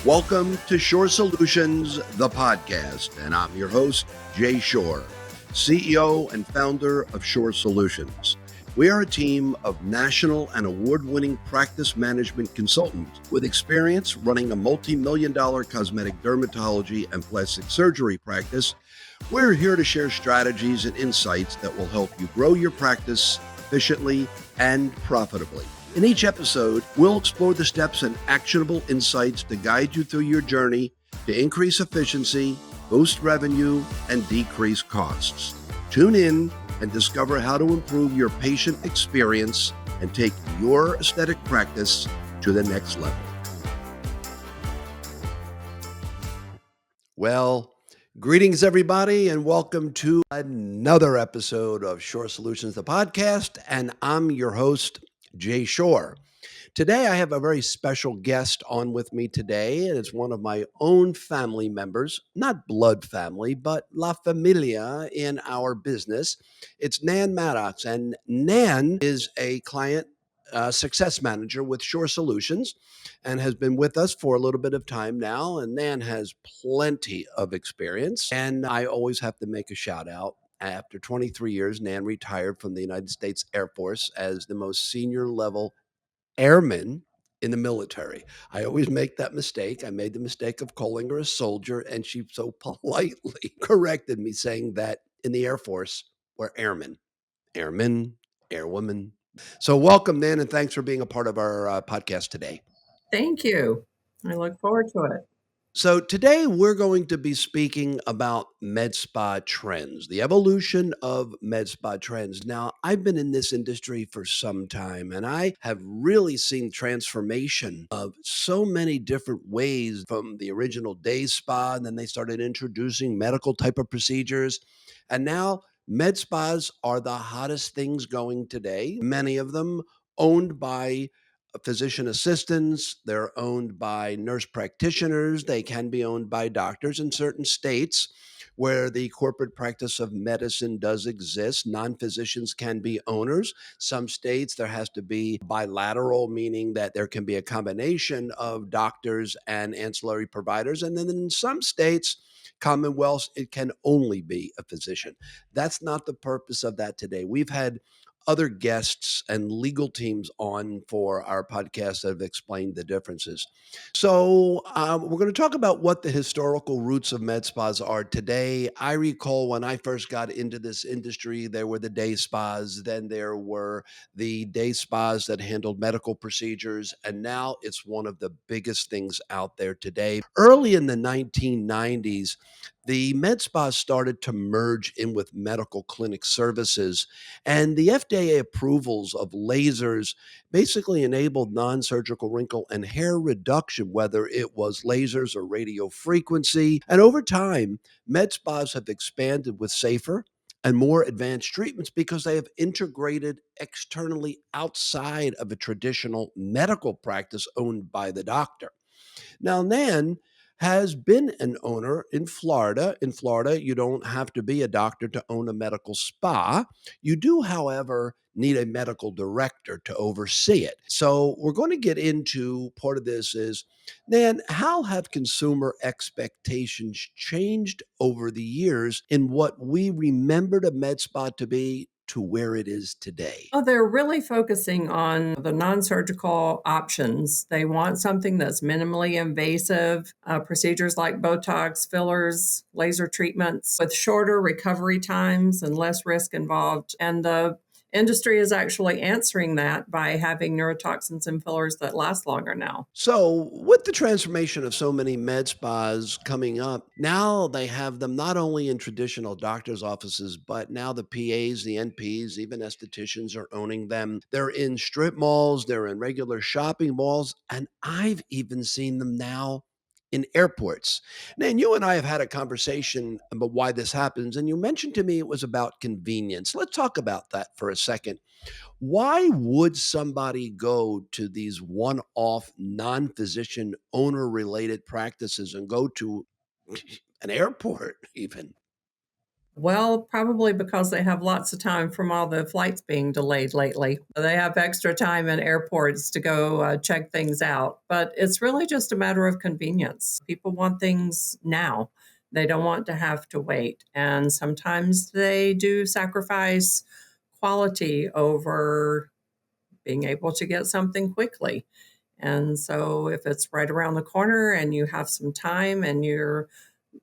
Welcome to Shorr Solutions, the podcast, and I'm your host, Jay Shorr, CEO and founder of Shorr Solutions. We are a team of national and award-winning practice management consultants with experience running a multi-million-dollar cosmetic dermatology and plastic surgery practice. We're here to share strategies and insights that will help you grow your practice efficiently and profitably. In each episode, we'll explore the steps and actionable insights to guide you through your journey to increase efficiency, boost revenue, and decrease costs. Tune in and discover how to improve your patient experience and take your aesthetic practice to the next level. Well, greetings, everybody, and welcome to another episode of Shorr Solutions, the podcast, and I'm your host, Jay Shorr. Today, I have a very special guest on with me today, and it's one of my own family members, not blood family, but La Familia in our business. It's Nanette Maddox, and Nan is a client success manager with Shorr Solutions and has been with us for a little bit of time now. And Nan has plenty of experience, and I always have to make a shout out. After 23 years, Nan retired from the United States Air Force as the most senior level airman in the military. I always make that mistake. I made the mistake of calling her a soldier, and she so politely corrected me, saying that in the Air Force, we're airmen, airwomen. So welcome, Nan, and thanks for being a part of our podcast today. Thank you. I look forward to it. So today we're going to be speaking about MedSpa trends, the evolution of MedSpa trends. Now, I've been in this industry for some time, and I have really seen transformation of so many different ways from the original day spa, and then they started introducing medical type of procedures. And now med spas are the hottest things going today, many of them owned by physician assistants. They're owned by nurse practitioners. They can be owned by doctors in certain states where the corporate practice of medicine does exist. Non-physicians can be owners. Some states there has to be bilateral, meaning that there can be a combination of doctors and ancillary providers. And then in some states, commonwealths, it can only be a physician. That's not the purpose of that today. We've had other guests and legal teams on for our podcast that have explained the differences. So we're going to talk about what the historical roots of med spas are today. I recall when I first got into this industry, there were the day spas, then there were the day spas that handled medical procedures, and now it's one of the biggest things out there today. Early in the 1990s, the med spas started to merge in with medical clinic services, and the FDA approvals of lasers basically enabled non-surgical wrinkle and hair reduction, whether it was lasers or radio frequency. And over time, med spas have expanded with safer and more advanced treatments because they have integrated externally outside of a traditional medical practice owned by the doctor. Now, Nan has been an owner in Florida. In Florida, you don't have to be a doctor to own a medical spa. You do, however, need a medical director to oversee it. So we're going to get into part of this is, Nan, how have consumer expectations changed over the years in what we remembered a med spa to be to where it is today? Oh, they're really focusing on the non-surgical options. They want something that's minimally invasive, procedures like Botox, fillers, laser treatments with shorter recovery times and less risk involved. And the industry is actually answering that by having neurotoxins and fillers that last longer now. So, with the transformation of so many med spas coming up, now they have them not only in traditional doctors' offices, but now the PAs, the NPs, even estheticians are owning them. They're in strip malls, they're in regular shopping malls, and I've even seen them now in airports. And you and I have had a conversation about why this happens, and you mentioned to me it was about convenience. Let's talk about that for a second. Why would somebody go to these one off non physician owner related practices and go to an airport even? Well, probably because they have lots of time from all the flights being delayed lately. They have extra time in airports to go check things out. But it's really just a matter of convenience. People want things now, they don't want to have to wait. And sometimes they do sacrifice quality over being able to get something quickly. And so, if it's right around the corner and you have some time and you're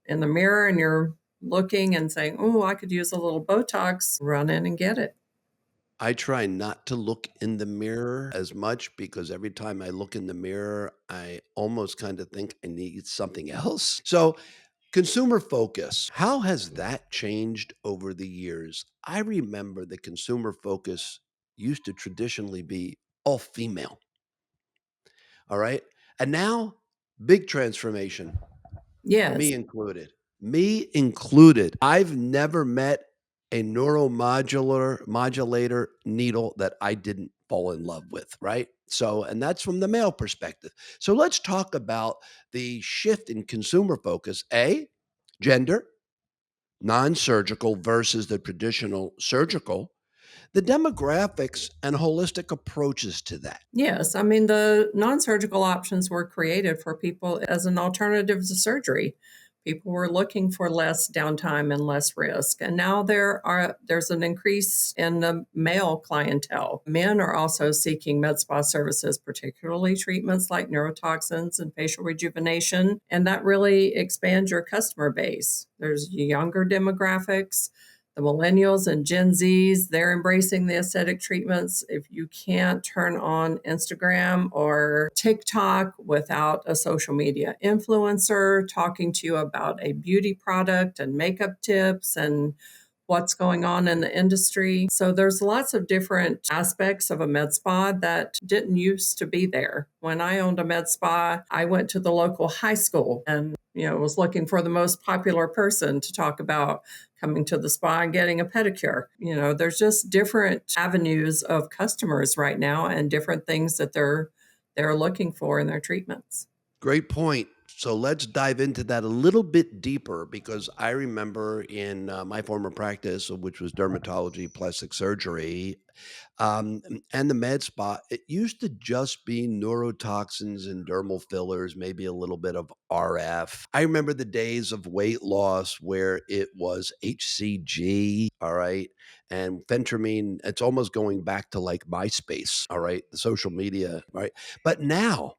in the mirror and you're looking and saying, "Oh, I could use a little Botox," run in and get it. I try not to look in the mirror as much because every time I look in the mirror, I almost kind of think I need something else. So, consumer focus, how has that changed over the years? I remember the consumer focus used to traditionally be all female, all right? And now, big transformation. Yes. Me included. Me included. I've never met a neuromodular modulator needle that I didn't fall in love with, right? So, and that's from the male perspective. So let's talk about the shift in consumer focus. A, gender, non-surgical versus the traditional surgical, the demographics and holistic approaches to that. Yes, I mean, the non-surgical options were created for people as an alternative to surgery. People were looking for less downtime and less risk. And now there's an increase in the male clientele. Men are also seeking med spa services, particularly treatments like neurotoxins and facial rejuvenation. And that really expands your customer base. There's younger demographics, the millennials and Gen Zs, they're embracing the aesthetic treatments. If you can't turn on Instagram or TikTok without a social media influencer talking to you about a beauty product and makeup tips and what's going on in the industry. So there's lots of different aspects of a med spa that didn't used to be there. When I owned a med spa, I went to the local high school and was looking for the most popular person to talk about coming to the spa and getting a pedicure. There's just different avenues of customers right now and different things that they're looking for in their treatments. Great point. So let's dive into that a little bit deeper because I remember in my former practice, which was dermatology, plastic surgery, and the med spa, it used to just be neurotoxins and dermal fillers, maybe a little bit of RF. I remember the days of weight loss where it was HCG, all right, and phentermine. It's almost going back to like MySpace, all right, the social media, right? But now,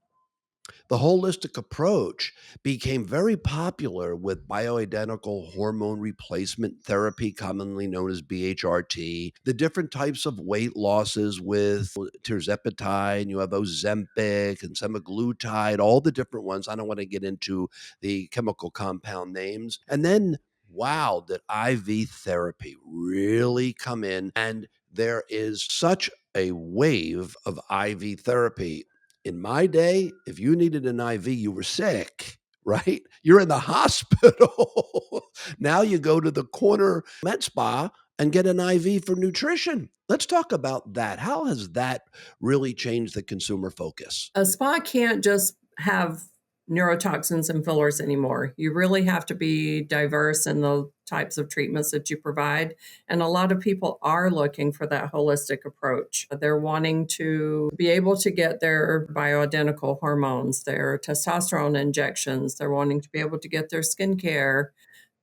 the holistic approach became very popular with bioidentical hormone replacement therapy, commonly known as BHRT, the different types of weight losses with tirzepatide, you have Ozempic and semaglutide, all the different ones. I don't want to get into the chemical compound names. And then, wow, did IV therapy really come in? And there is such a wave of IV therapy. In my day, if you needed an IV, you were sick, right? You're in the hospital. Now you go to the corner med spa and get an IV for nutrition. Let's talk about that. How has that really changed the consumer focus? A spa can't just have neurotoxins and fillers anymore. You really have to be diverse in the types of treatments that you provide. And a lot of people are looking for that holistic approach. They're wanting to be able to get their bioidentical hormones, their testosterone injections. They're wanting to be able to get their skincare.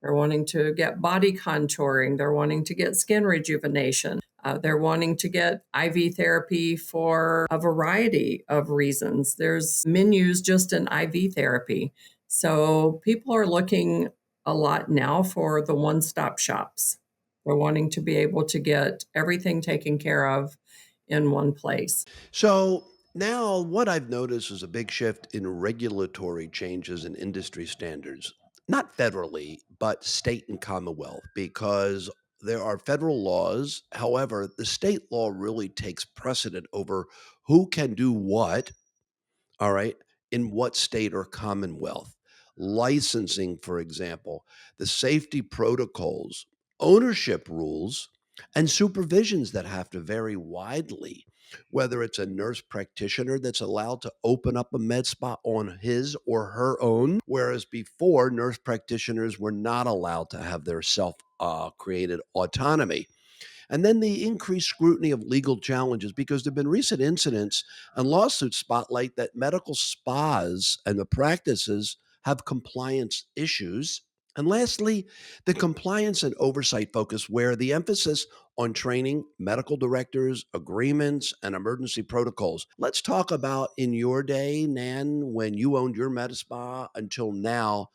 They're wanting to get body contouring. They're wanting to get skin rejuvenation. They're wanting to get IV therapy for a variety of reasons. There's menus just in IV therapy. So people are looking a lot now for the one stop shops. They're wanting to be able to get everything taken care of in one place. So now what I've noticed is a big shift in regulatory changes in industry standards, not federally, but state and commonwealth, because there are federal laws. However, the state law really takes precedent over who can do what, all right, in what state or commonwealth. Licensing, for example, the safety protocols, ownership rules, and supervisions that have to vary widely. Whether it's a nurse practitioner that's allowed to open up a med spa on his or her own, whereas before nurse practitioners were not allowed to have their self created autonomy. And then the increased scrutiny of legal challenges, because there have been recent incidents and lawsuits spotlight that medical spas and the practices have compliance issues. And lastly, the compliance and oversight focus, where the emphasis on training medical directors, agreements, and emergency protocols. Let's talk about in your day, Nan, when you owned your med spa until now.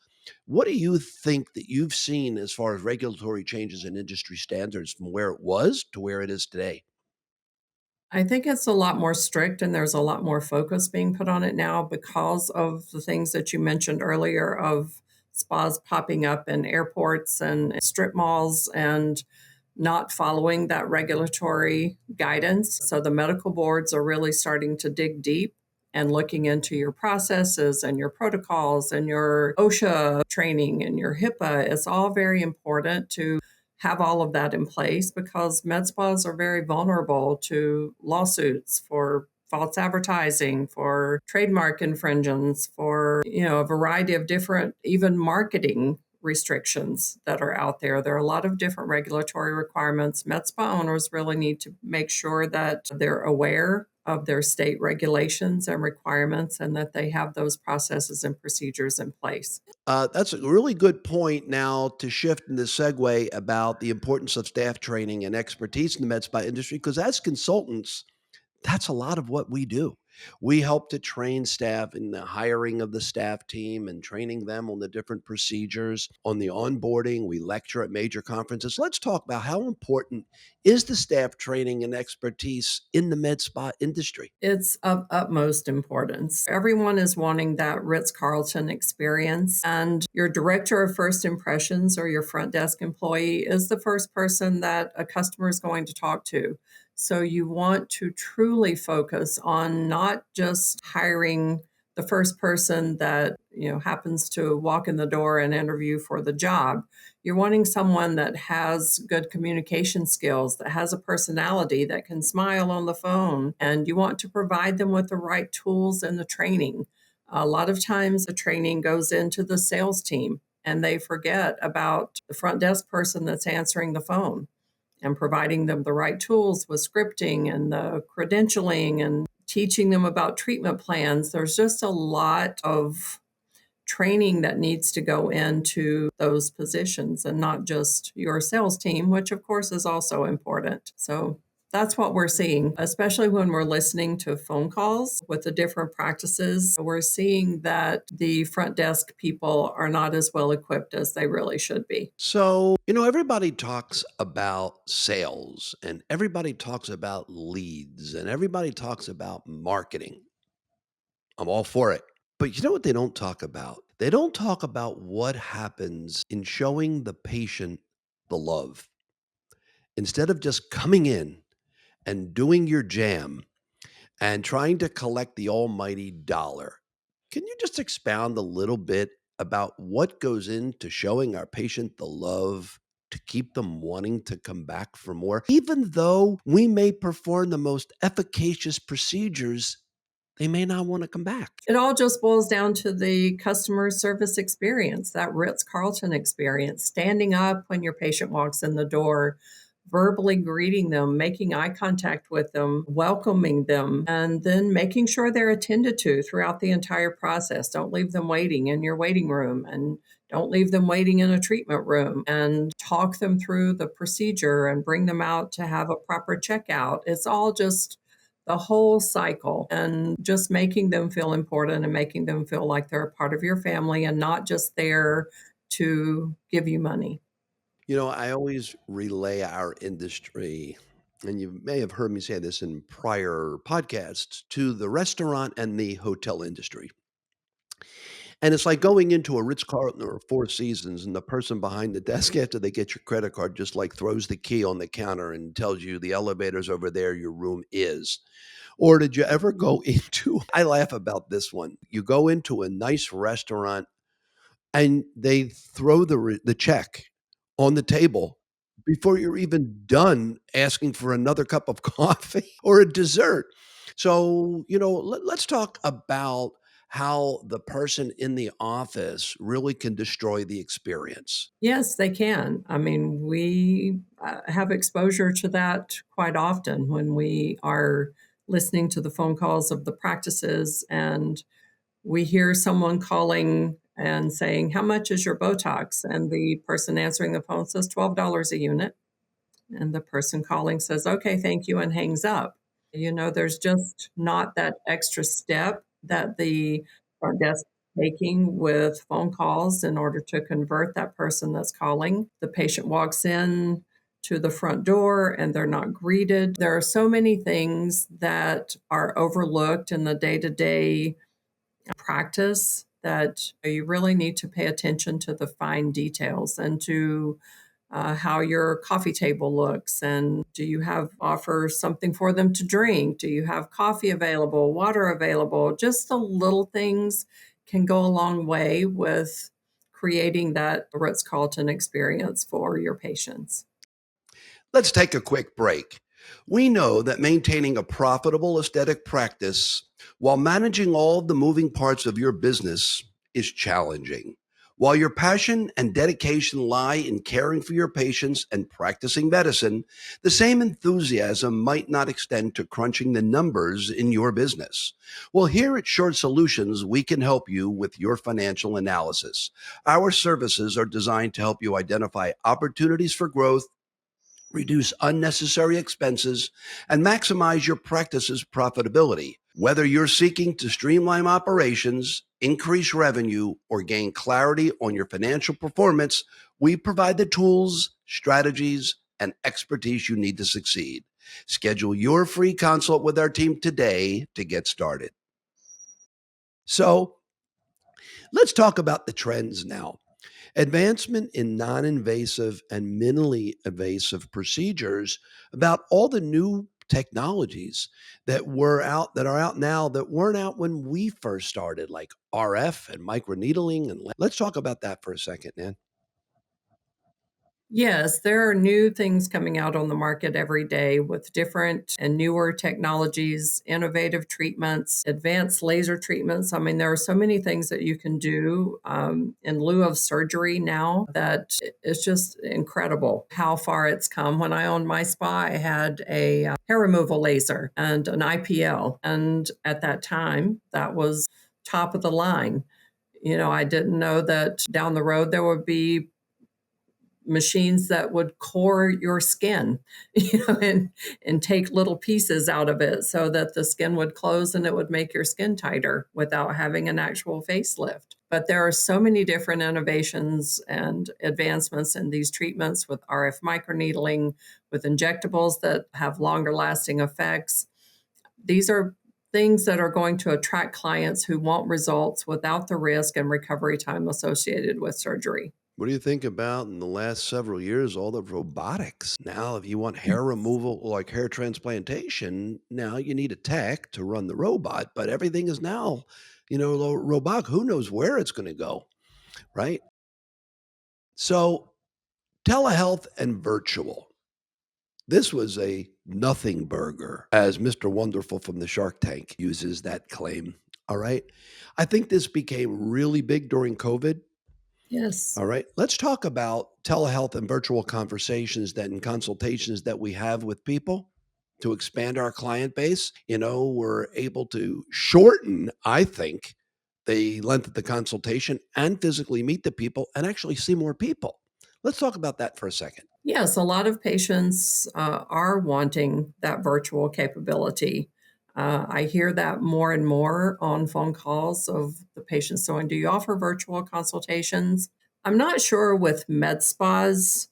What do you think that you've seen as far as regulatory changes in industry standards from where it was to where it is today? I think it's a lot more strict and there's a lot more focus being put on it now because of the things that you mentioned earlier of spas popping up in airports and strip malls and not following that regulatory guidance. So the medical boards are really starting to dig deep and looking into your processes and your protocols and your OSHA training and your HIPAA. It's all very important to have all of that in place because med spas are very vulnerable to lawsuits for false advertising, for trademark infringements, for a variety of different even marketing restrictions that are out there. There are a lot of different regulatory requirements. Med spa owners really need to make sure that they're aware of their state regulations and requirements and that they have those processes and procedures in place. That's a really good point now to shift in the segue about the importance of staff training and expertise in the med spa industry, because as consultants, that's a lot of what we do. We help to train staff in the hiring of the staff team and training them on the different procedures, on the onboarding. We lecture at major conferences. Let's talk about how important is the staff training and expertise in the med spa industry. It's of utmost importance. Everyone is wanting that Ritz Carlton experience, and your director of first impressions or your front desk employee is the first person that a customer is going to talk to. So you want to truly focus on not just hiring the first person that happens to walk in the door and interview for the job. You're wanting someone that has good communication skills, that has a personality, that can smile on the phone, and you want to provide them with the right tools and the training. A lot of times the training goes into the sales team and they forget about the front desk person that's answering the phone and providing them the right tools with scripting and the credentialing and teaching them about treatment plans. There's just a lot of training that needs to go into those positions and not just your sales team, which of course is also important. So that's what we're seeing, especially when we're listening to phone calls with the different practices. We're seeing that the front desk people are not as well equipped as they really should be. So, everybody talks about sales and everybody talks about leads and everybody talks about marketing. I'm all for it. But you know what they don't talk about? They don't talk about what happens in showing the patient the love. Instead of just coming in and doing your jam and trying to collect the almighty dollar, can you just expound a little bit about what goes into showing our patient the love to keep them wanting to come back for more? Even though we may perform the most efficacious procedures, they may not want to come back. It all just boils down to the customer service experience, that Ritz Carlton experience, standing up when your patient walks in the door, verbally greeting them, making eye contact with them, welcoming them, and then making sure they're attended to throughout the entire process. Don't leave them waiting in your waiting room and don't leave them waiting in a treatment room and talk them through the procedure and bring them out to have a proper checkout. It's all just the whole cycle and just making them feel important and making them feel like they're a part of your family and not just there to give you money. I always relay our industry, and you may have heard me say this in prior podcasts, to the restaurant and the hotel industry. And it's like going into a Ritz-Carlton or a Four Seasons, and the person behind the desk after they get your credit card just like throws the key on the counter and tells you the elevator's over there, your room is. Or did you ever go into I laugh about this one. You go into a nice restaurant and they throw the check on the table before you're even done asking for another cup of coffee or a dessert. So, let's talk about how the person in the office really can destroy the experience. Yes, they can. I mean, we have exposure to that quite often when we are listening to the phone calls of the practices and we hear someone calling and saying, "How much is your Botox?" And the person answering the phone says, $12 a unit. And the person calling says, "Okay, thank you," and hangs up. There's just not that extra step that the front desk is taking with phone calls in order to convert that person that's calling. The patient walks in to the front door and they're not greeted. There are so many things that are overlooked in the day-to-day practice that you really need to pay attention to the fine details and to how your coffee table looks, and do you have offer something for them to drink? Do you have coffee available, water available? Just the little things can go a long way with creating that Ritz-Carlton experience for your patients. Let's take a quick break. We know that maintaining a profitable aesthetic practice while managing all the moving parts of your business is challenging. While your passion and dedication lie in caring for your patients and practicing medicine, the same enthusiasm might not extend to crunching the numbers in your business. Well, here at Shorr Solutions, we can help you with your financial analysis. Our services are designed to help you identify opportunities for growth, reduce unnecessary expenses, and maximize your practice's profitability. Whether you're seeking to streamline operations, increase revenue, or gain clarity on your financial performance, we provide the tools, strategies, and expertise you need to succeed. Schedule your free consult with our team today to get started. So, let's talk about the trends now. Advancement in non invasive and minimally invasive procedures, about all the new technologies that are out now that weren't out when we first started, like RF and microneedling. And let's talk about that for a second, Nan. Yes, there are new things coming out on the market every day with different and newer technologies, innovative treatments, advanced laser treatments. I mean, there are so many things that you can do in lieu of surgery now that it's just incredible how far it's come. When I owned my spa, I had a hair removal laser and an IPL. And at that time, that was top of the line. I didn't know that down the road there would be machines that would core your skin, and take little pieces out of it so that the skin would close and it would make your skin tighter without having an actual facelift. But there are so many different innovations and advancements in these treatments with RF microneedling, with injectables that have longer lasting effects. These are things that are going to attract clients who want results without the risk and recovery time associated with surgery. What do you think about in the last several years, all the robotics? Now, if you want hair removal, like hair transplantation, now you need a tech to run the robot, but everything is now, robotic. Who knows where it's going to go, right? So, telehealth and virtual. This was a nothing burger, as Mr. Wonderful from the Shark Tank uses that claim. All right. I think this became really big during COVID. Yes. All right. Let's talk about telehealth and virtual conversations that and consultations that we have with people to expand our client base. We're able to shorten, I think, the length of the consultation and physically meet the people and actually see more people. Let's talk about that for a second. Yes, a lot of patients are wanting that virtual capability. I hear that more and more on phone calls of the patients saying, "Do you offer virtual consultations?" I'm not sure with med spas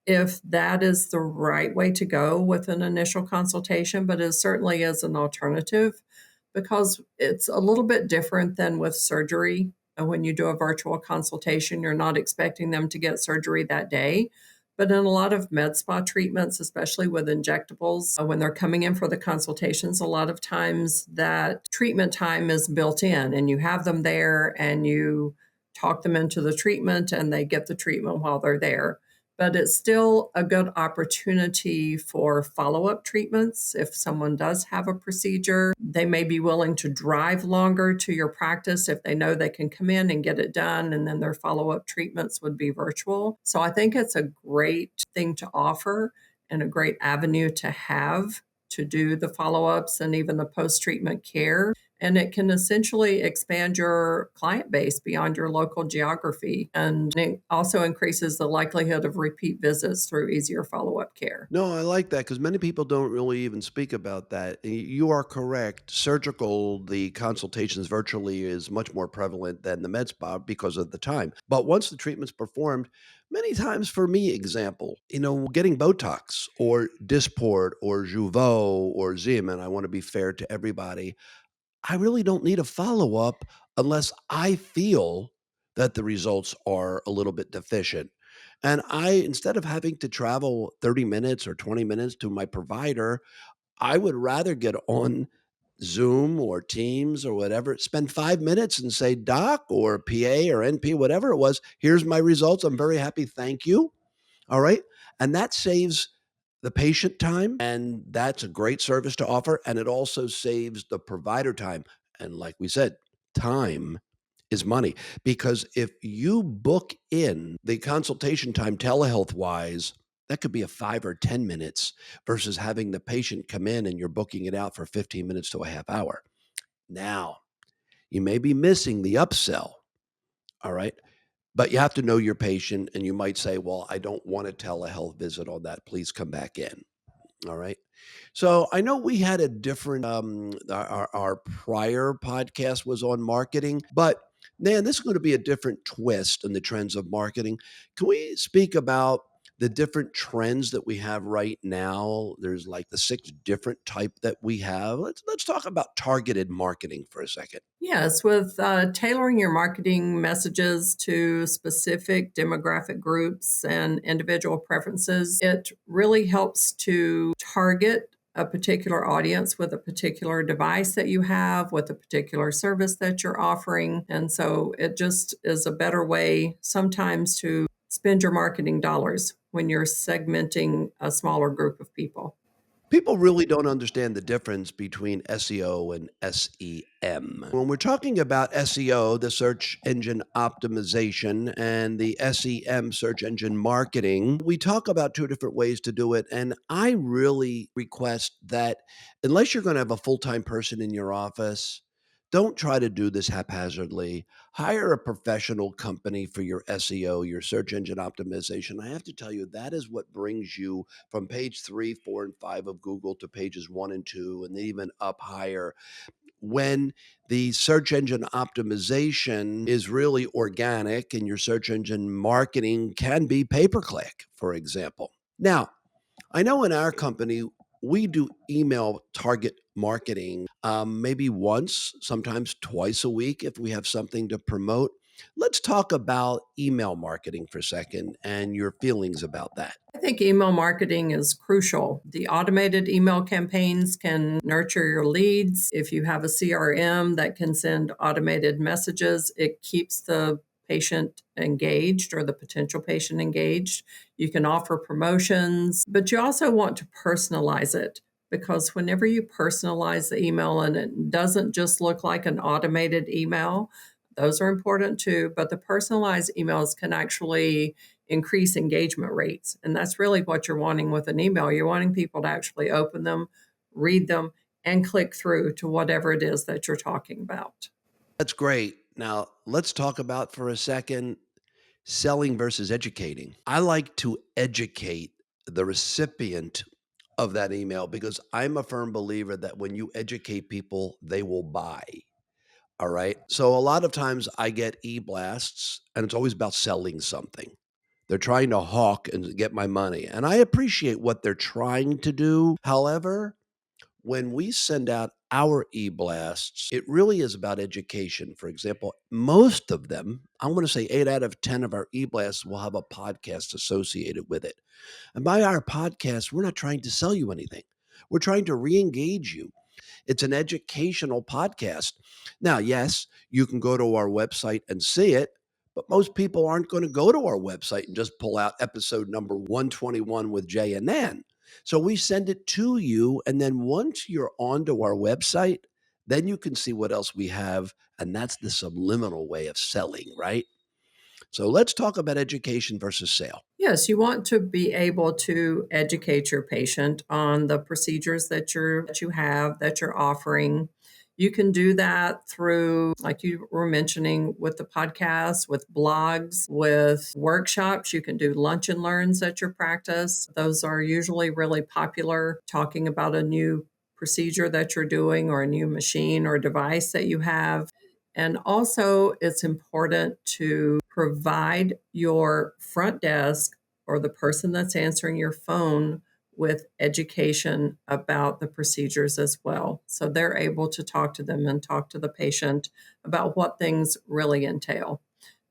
if that is the right way to go with an initial consultation, but it certainly is an alternative because it's a little bit different than with surgery. And when you do a virtual consultation, you're not expecting them to get surgery that day. But in a lot of med spa treatments, especially with injectables, when they're coming in for the consultations, a lot of times that treatment time is built in and you have them there and you talk them into the treatment and they get the treatment while they're there. but it's still a good opportunity for follow up treatments. If someone does have a procedure, they may be willing to drive longer to your practice if they know they can come in and get it done, and then their follow up treatments would be virtual. So I think it's a great thing to offer and a great avenue to have to do the follow ups and even the post treatment care. And it can essentially expand your client base beyond your local geography. And it also increases the likelihood of repeat visits through easier follow up care. No, I like that because many people don't really even speak about that. You are correct. Surgical, the consultations virtually is much more prevalent than the med spa because of the time. But once the treatment's performed, many times for me, example, getting Botox or Dysport or Jeuveau or Zim, and I want to be fair to everybody, I really don't need a follow up unless I feel that the results are a little bit deficient. And instead of having to travel 30 minutes or 20 minutes to my provider, I would rather get on Zoom or Teams or whatever, spend 5 minutes and say, Doc or PA or NP, whatever it was, here's my results. I'm very happy. Thank you. All right. And that saves the patient time, and that's a great service to offer. And it also saves the provider time. And like we said, time is money because if you book in the consultation time telehealth wise, that could be a 5 or 10 minutes versus having the patient come in and you're booking it out for 15 minutes to a half hour. Now, you may be missing the upsell. All right. But you have to know your patient, and you might say, well, I don't want a telehealth visit on that. Please come back in. All right. So I know we had a different, our prior podcast was on marketing, but man, this is going to be a different twist in the trends of marketing. Can we speak about the different trends that we have right now? There's like the six different type that we have. Let's talk about targeted marketing for a second. Yes, with tailoring your marketing messages to specific demographic groups and individual preferences, it really helps to target a particular audience with a particular device that you have, with a particular service that you're offering. And so it just is a better way sometimes to spend your marketing dollars when you're segmenting a smaller group of people. People really don't understand the difference between SEO and SEM. When we're talking about SEO, the search engine optimization, and the SEM, search engine marketing, we talk about two different ways to do it. And I really request that unless you're going to have a full time person in your office, don't try to do this haphazardly. Hire a professional company for your SEO, your search engine optimization. I have to tell you, that is what brings you from page 3, 4, and 5 of Google to pages 1 and 2, and then even up higher. When the search engine optimization is really organic and your search engine marketing can be pay per click, for example. Now, I know in our company, we do email target marketing maybe once, sometimes twice a week if we have something to promote. Let's talk about email marketing for a second and your feelings about that. I think email marketing is crucial. The automated email campaigns can nurture your leads. If you have a CRM that can send automated messages, it keeps the patient engaged or the potential patient engaged. You can offer promotions, but you also want to personalize it because whenever you personalize the email and it doesn't just look like an automated email, those are important too, but the personalized emails can actually increase engagement rates. And that's really what you're wanting with an email. You're wanting people to actually open them, read them, and click through to whatever it is that you're talking about. That's great. Now, let's talk about for a second selling versus educating. I like to educate the recipient of that email because I'm a firm believer that when you educate people, they will buy. All right. So a lot of times I get e blasts and it's always about selling something. They're trying to hawk and get my money. And I appreciate what they're trying to do. However, when we send out our e blasts, it really is about education. For example, most of them, I want to say 8 out of 10 of our e blasts will have a podcast associated with it. And by our podcast, we're not trying to sell you anything. We're trying to re engage you. It's an educational podcast. Now, yes, you can go to our website and see it, But most people aren't going to go to our website and just pull out episode number 121 with Jay and Nan. So we send it to you. And then once you're onto our website, then you can see what else we have. And that's the subliminal way of selling, right? So let's talk about education versus sale. Yes, you want to be able to educate your patient on the procedures that you have that you're offering. You can do that through, like you were mentioning, with the podcast, with blogs, with workshops. You can do lunch and learns at your practice. Those are usually really popular, talking about a new procedure that you're doing or a new machine or device that you have. And also, it's important to provide your front desk or the person that's answering your phone with education about the procedures as well. So they're able to talk to them and talk to the patient about what things really entail.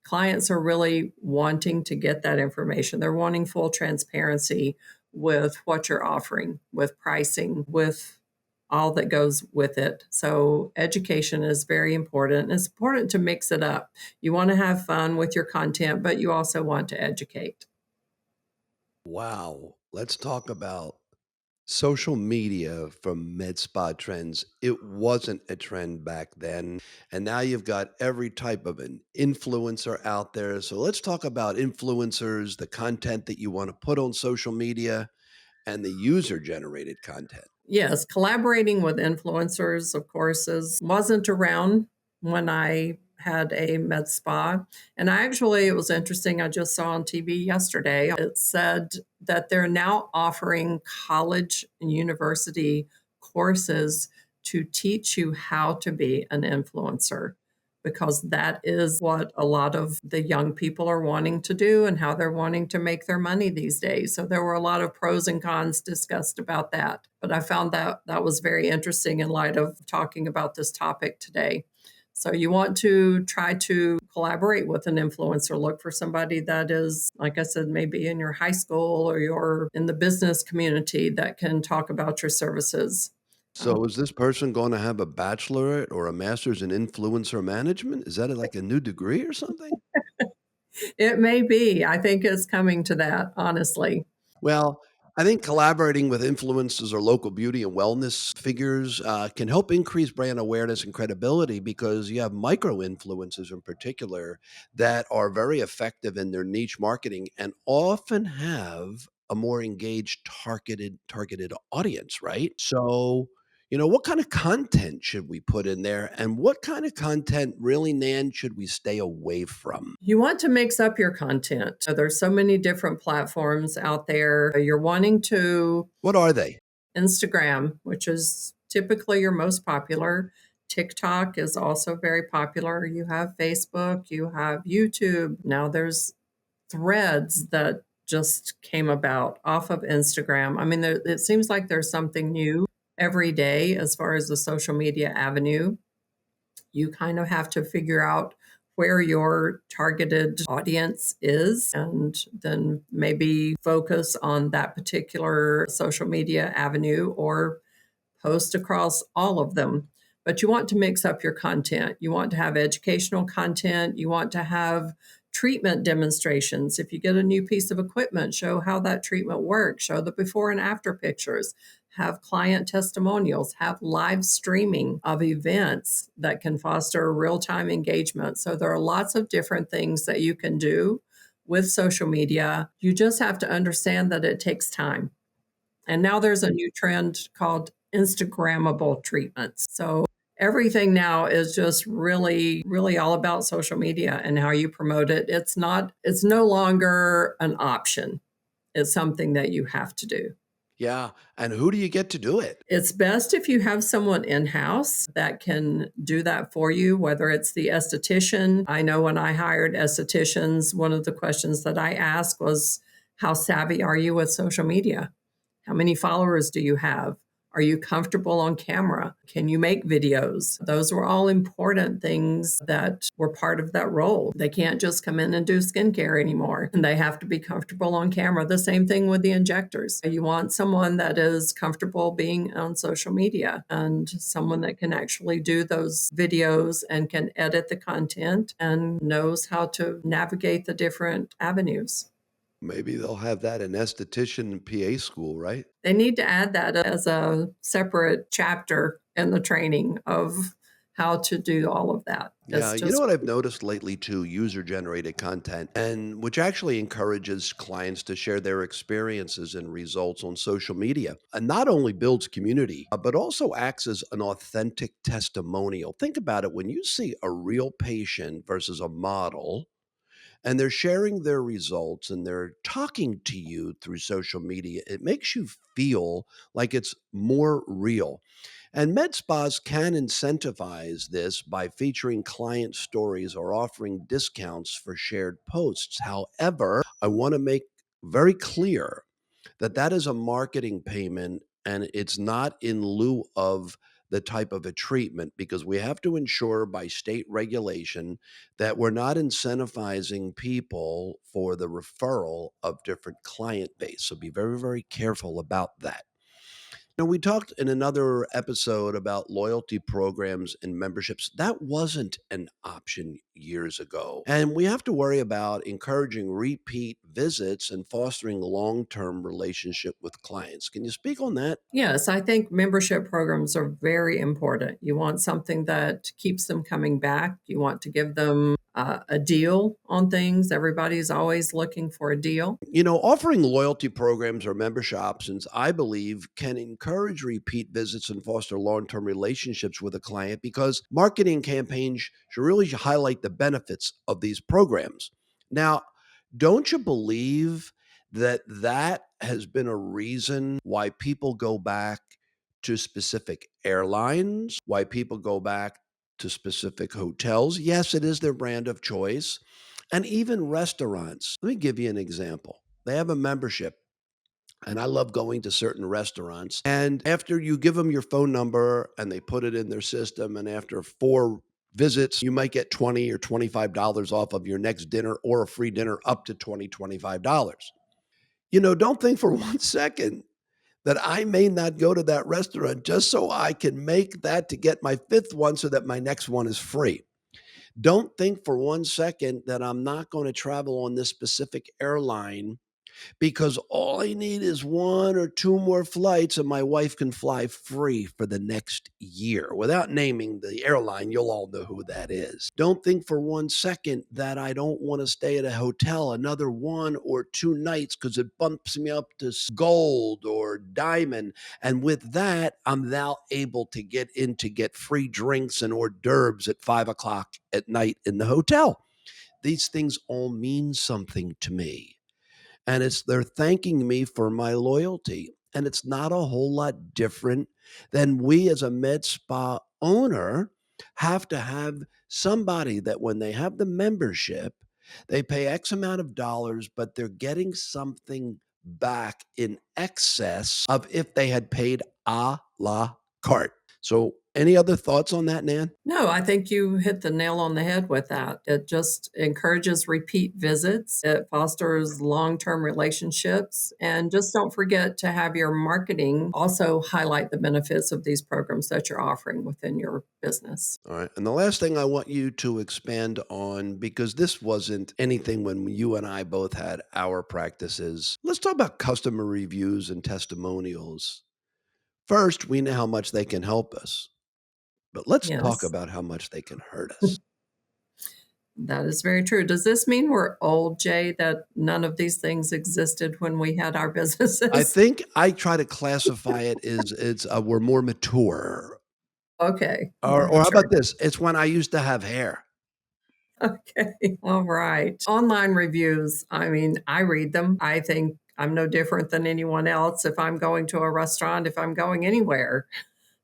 Clients are really wanting to get that information. They're wanting full transparency with what you're offering, with pricing, with all that goes with it. So, education is very important. It's important to mix it up. You want to have fun with your content, but you also want to educate. Wow. Let's talk about social media from med spa trends. It wasn't a trend back then. And now you've got every type of an influencer out there. So let's talk about influencers, the content that you want to put on social media, and the user generated content. Yes, collaborating with influencers, of course, wasn't around when I had a med spa. And it was interesting. I just saw on TV yesterday, it said that they're now offering college and university courses to teach you how to be an influencer, because that is what a lot of the young people are wanting to do and how they're wanting to make their money these days. So there were a lot of pros and cons discussed about that. But I found that was very interesting in light of talking about this topic today. So you want to try to collaborate with an influencer. Look for somebody that is, like I said, maybe in your high school or you're in the business community that can talk about your services. So is this person going to have a bachelorette or a master's in influencer management? Is that like a new degree or something? It may be. I think it's coming to that, honestly. Well, I think collaborating with influencers or local beauty and wellness figures can help increase brand awareness and credibility because you have micro influencers in particular that are very effective in their niche marketing and often have a more engaged targeted audience, right? So, what kind of content should we put in there and what kind of content really, Nan, should we stay away from? You want to mix up your content. So there's so many different platforms out there. You're wanting to What are they? Instagram, which is typically your most popular. TikTok is also very popular. You have Facebook, you have YouTube. Now there's threads that just came about off of Instagram. I mean, it seems like there's something new every day as far as the social media avenue. You kind of have to figure out where your targeted audience is and then maybe focus on that particular social media avenue or post across all of them. But you want to mix up your content. You want to have educational content. You want to have treatment demonstrations. If you get a new piece of equipment, show how that treatment works, show the before and after pictures, have client testimonials, have live streaming of events that can foster real time engagement. So there are lots of different things that you can do with social media. You just have to understand that it takes time. And now there's a new trend called Instagrammable treatments. So everything now is just really, really all about social media and how you promote it. It's no longer an option. It's something that you have to do. Yeah. And who do you get to do it? It's best if you have someone in house that can do that for you, whether it's the esthetician. I know when I hired estheticians, one of the questions that I asked was, how savvy are you with social media? How many followers do you have? Are you comfortable on camera? Can you make videos? Those were all important things that were part of that role. They can't just come in and do skincare anymore, and they have to be comfortable on camera. The same thing with the injectors. You want someone that is comfortable being on social media and someone that can actually do those videos and can edit the content and knows how to navigate the different avenues. Maybe they'll have that in esthetician and PA school, right? They need to add that as a separate chapter in the training of how to do all of that. Yeah, It's you know just what I've noticed lately too, user generated content, and which actually encourages clients to share their experiences and results on social media. And not only builds community, but also acts as an authentic testimonial. Think about it, when you see a real patient versus a model, and they're sharing their results and they're talking to you through social media, it makes you feel like it's more real. And med spas can incentivize this by featuring client stories or offering discounts for shared posts. However, I want to make very clear that that is a marketing payment and it's not in lieu of the type of a treatment, because we have to ensure by state regulation that we're not incentivizing people for the referral of different client base. So be very, very careful about that. Now, we talked in another episode about loyalty programs and memberships. That wasn't an option years ago. And we have to worry about encouraging repeat visits and fostering long term relationship with clients. Can you speak on that? yes, I think membership programs are very important. You want something that keeps them coming back. You want to give them a deal on things. Everybody's always looking for a deal. You know, offering loyalty programs or membership options, I believe, can encourage repeat visits and foster long term relationships with a client, because marketing campaigns should really highlight the benefits of these programs. Now, don't you believe that that has been a reason why people go back to specific airlines, why people go back to specific hotels? Yes, it is their brand of choice. And even restaurants. Let me give you an example. They have a membership, and I love going to certain restaurants. And after you give them your phone number and they put it in their system, and after four visits, you might get 20 or $25 off of your next dinner, or a free dinner up to $25. You know, don't think for one second that I may not go to that restaurant just so I can make that to get my fifth one so that my next one is free. Don't think for one second that I'm not going to travel on this specific airline because all I need is one or two more flights and my wife can fly free for the next year. Without naming the airline, you'll all know who that is. Don't think for one second that I don't want to stay at a hotel another one or two nights because it bumps me up to gold or diamond. And with that, I'm now able to get free drinks and hors d'oeuvres at 5 o'clock at night in the hotel. These things all mean something to me, and it's they're thanking me for my loyalty. And it's not a whole lot different than we as a med spa owner have to have somebody that when they have the membership, they pay X amount of dollars, but they're getting something back in excess of if they had paid a la carte. So, any other thoughts on that, Nan? No, I think you hit the nail on the head with that. It just encourages repeat visits, it fosters long term relationships. And just don't forget to have your marketing also highlight the benefits of these programs that you're offering within your business. All right. And the last thing I want you to expand on, because this wasn't anything when you and I both had our practices, let's talk about customer reviews and testimonials. First, we know how much they can help us, but let's talk Yes, about how much they can hurt us. that is very true. Does this mean we're old, Jay, that none of these things existed when we had our I businesses? think I try to classify it as we're more mature. Okay, more Or how mature. about this? It's when I used to have hair. Okay. All right. Online reviews. I mean, I read them. I think I'm no different than anyone else. If I'm going to a restaurant, if I'm going anywhere,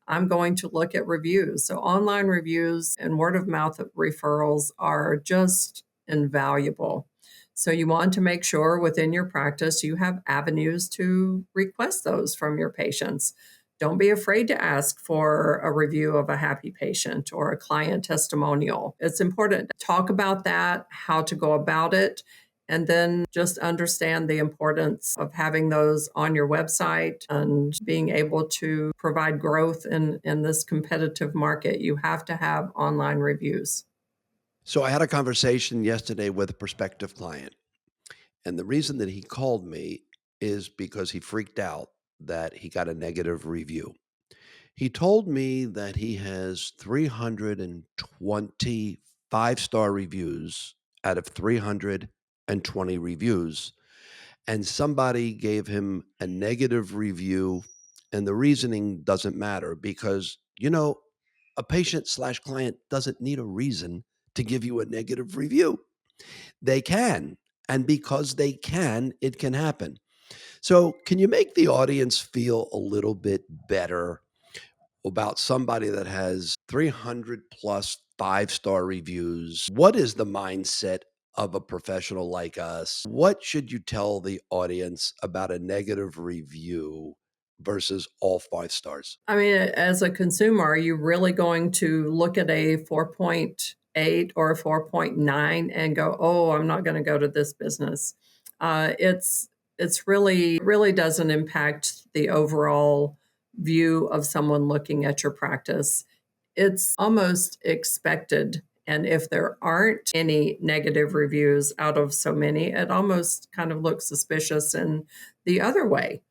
I'm going to look at reviews. So, online reviews and word of mouth referrals are just invaluable. So, you want to make sure within your practice you have avenues to request those from your patients. Don't be afraid to ask for a review of a happy patient or a client testimonial. It's important to talk about that, how to go about it, and then just understand the importance of having those on your website and being able to provide growth in this competitive market. You have to have online reviews. So I had a conversation yesterday with a prospective client, and the reason that he called me is because he freaked out that he got a negative review. He told me that he has 320 five-star reviews out of 320 reviews, and somebody gave him a negative review, and the reasoning doesn't matter because, a patient slash client doesn't need a reason to give you a negative review. They can. And because they can, it can happen. So, can you make the audience feel a little bit better about somebody that has 300 plus five-star reviews? What is the mindset of a professional like us? What should you tell the audience about a negative review versus all five stars? I mean, as a consumer, are you really going to look at a 4.8 or a 4.9 and go, "Oh, I'm not going to go to this business"? It's really doesn't impact the overall view of someone looking at your practice. It's almost expected. And if there aren't any negative reviews out of so many, it almost kind of looks suspicious in the other way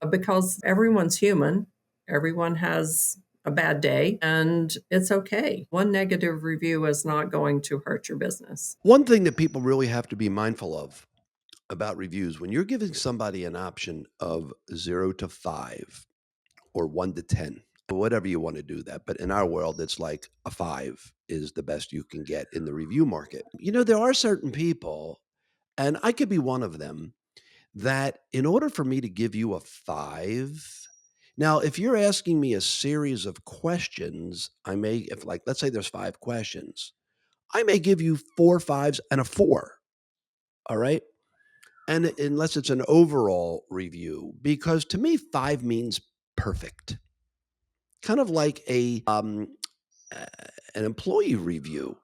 because everyone's human. Everyone has a bad day and it's okay. One negative review is not going to hurt your business. One thing that people really have to be mindful of about reviews when you're giving somebody an option of 0 to 5 or 1 to 10, whatever you want to do that. But in our world, it's like a 5 is the best you can get in the review market. There are certain people, and I could be one of them, that in order for me to give you a 5, now, if you're asking me a series of questions, I may, if like, let's say there's 5 questions, I may give you 4 5s and a 4. All right. And unless it's an overall review, because to me, 5 means perfect, kind of like uh, an employee review.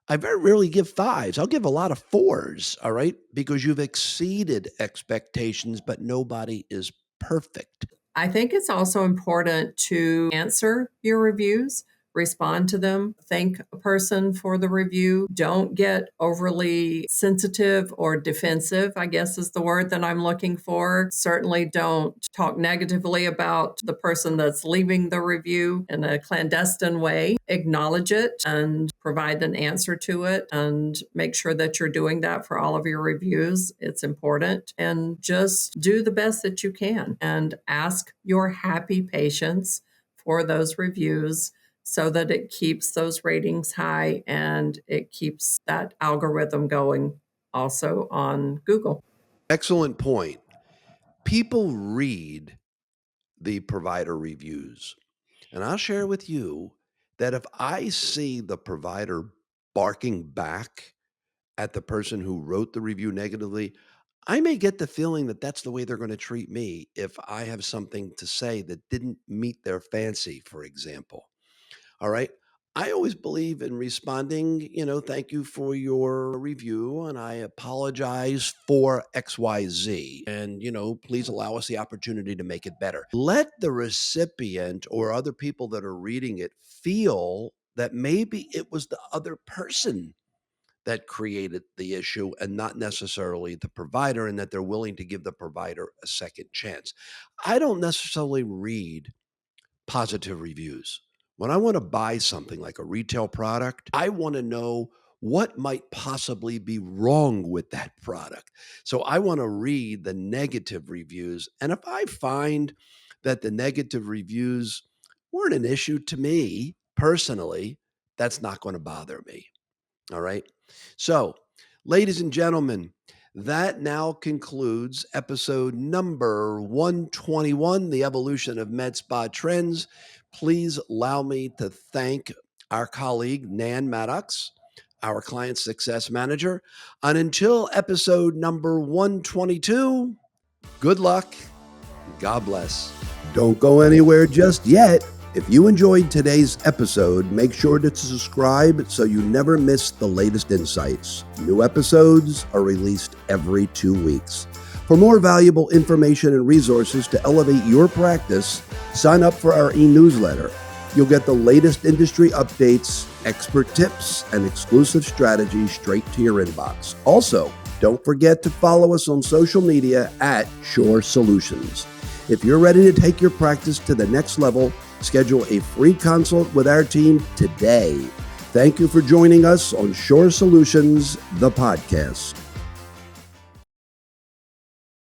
I very rarely give 5s. I'll give a lot of 4s, all right? Because you've exceeded expectations, but nobody is perfect. I think it's also important to answer your reviews, respond to them, thank a person for the review. Don't get overly sensitive or defensive, I guess is the word that I'm looking for. Certainly don't talk negatively about the person that's leaving the review in a clandestine way. Acknowledge it and provide an answer to it and make sure that you're doing that for all of your reviews. It's important. And just do the best that you can and ask your happy patients for those reviews so that it keeps those ratings high and it keeps that algorithm going also on Google. Excellent point. People read the provider reviews. And I'll share with you that if I see the provider barking back at the person who wrote the review negatively, I may get the feeling that that's the way they're going to treat me if I have something to say that didn't meet their fancy, for example. All right. I always believe in responding, thank you for your review and I apologize for XYZ. And, please allow us the opportunity to make it better. Let the recipient or other people that are reading it feel that maybe it was the other person that created the issue and not necessarily the provider, and that they're willing to give the provider a second chance. I don't necessarily read positive reviews. When I want to buy something like a retail product, I want to know what might possibly be wrong with that product. So I want to read the negative reviews. And if I find that the negative reviews weren't an issue to me personally, that's not going to bother me. All right. So, ladies and gentlemen, that now concludes episode number 121, The Evolution of Med Spa Trends. Please allow me to thank our colleague, Nan Maddox, our client success manager. And until episode number 122, good luck, God bless. Don't go anywhere just yet. If you enjoyed today's episode, make sure to subscribe so you never miss the latest insights. New episodes are released every 2 weeks. For more valuable information and resources to elevate your practice, sign up for our e-newsletter. You'll get the latest industry updates, expert tips, and exclusive strategies straight to your inbox. Also, don't forget to follow us on social media at Shorr Solutions. If you're ready to take your practice to the next level, schedule a free consult with our team today. Thank you for joining us on Shorr Solutions, the podcast.